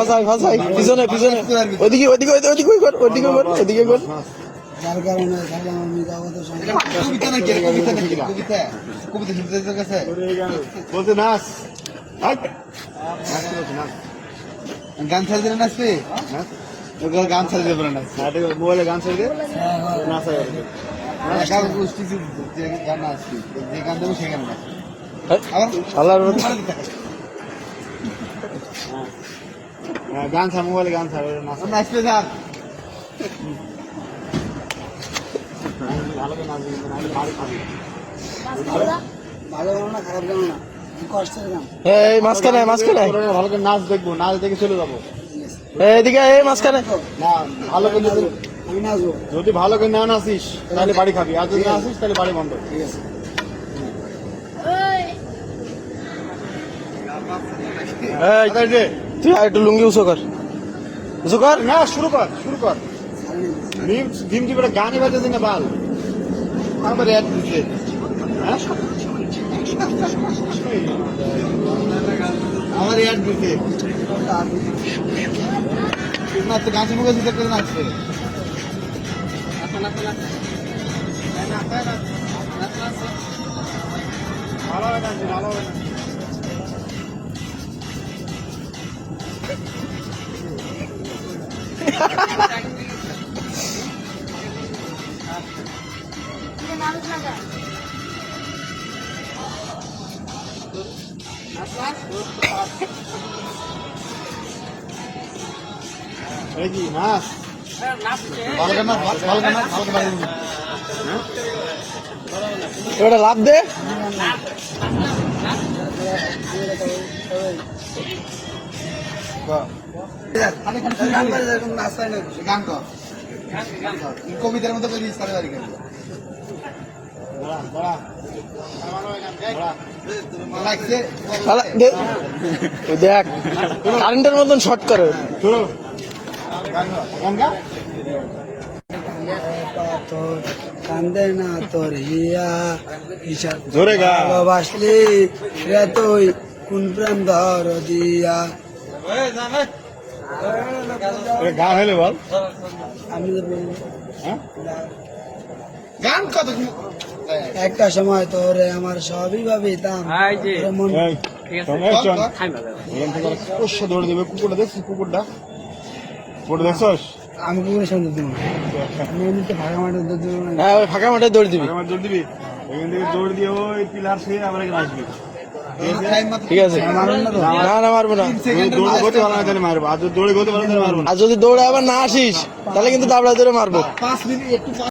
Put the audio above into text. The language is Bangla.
ভাসাই ভাসাই পিছনে পিছনে ওইদিকে ওইদিকে ওইদিকে কর ওইদিকে কর ওইদিকে কর যার কারণে আমি জগত কবিতা নাকি কবিতা নাকি কবিতা কবিতা শুনতে গেছে বলতে নাচ গান ছাড় দিলে নাচবে গান ছাড় দেবে না মোবাইলে গান ছাড় দিয়ে নাচ গান নাচবি যে গান দেবো সে গান নাচবি আল্লাহর গান ছাড় মোবাইলে গান ছাড় নাচবে যান ভালো করে নাচবি বাড়ি খাবি ভালো গান না খারাপ গান না কষ্টের গান এই মাঝখানে মাঝখানে ভালো করে নাচ দেখবো নাচ দেখে চলে যাবো এইদিকে এই মাঝখানে না ভালো করে আমি নাচবো যদি ভালো করে না নাচিস তাহলে বাড়ি খাবি আর যদি না আসিস তাহলে বাড়ি বন্ধ ঠিক আছে এই তুই একটু লুঙ্গি উঁচু কর উঁচু কর না শুরু কর ভীম কি বেটা গানই বাজাতে না বাল আমার অ্যাড দিচ্ছে আমার অ্যাড দিচ্ছে না তো গান মুখে দিতে করে নাচছে ভালো হবে ভালো হবে কি নাচ ভালো গান ভালো গান ভালো গান ওটা লাভ দে গান কর কবিতার মতো করে ইস্তারে বাড়ি গেল দেখ কারেন্টের মতন শর্ট করে কান্দে না তোর হিয়া জোরে গা ভালোবাসলি রে তুই কোন প্রেম ধর দিয়া গান হইলে বল আমি গান কত একটা সময় তোরে আমার সবই ভাবিতাম মন দৌড়ে দেবে কুকুরটা দেখছিস কুকুরটা দেখছস আমি কুকুরের সঙ্গে দেবো আমি এমনিতে ফাঁকা মাঠে দুধ দেবো না। হ্যাঁ ওই ফাঁকা মাঠে দৌড় দিবি দৌড় দিবি এখান থেকে দৌড় দিয়ে ওই পিলার ছুঁয়ে আবার এখানে আসবি ঠিক আছে না না মারবো না দৌড়ে গতি ভালো না তাহলে মারবো আর যদি দৌড়ে গতি ভালো তাহলে মারবো না আর যদি দৌড়ে আবার না আসিস তাহলে কিন্তু দাবড়া ধরে মারবো 5 মিনিট একটু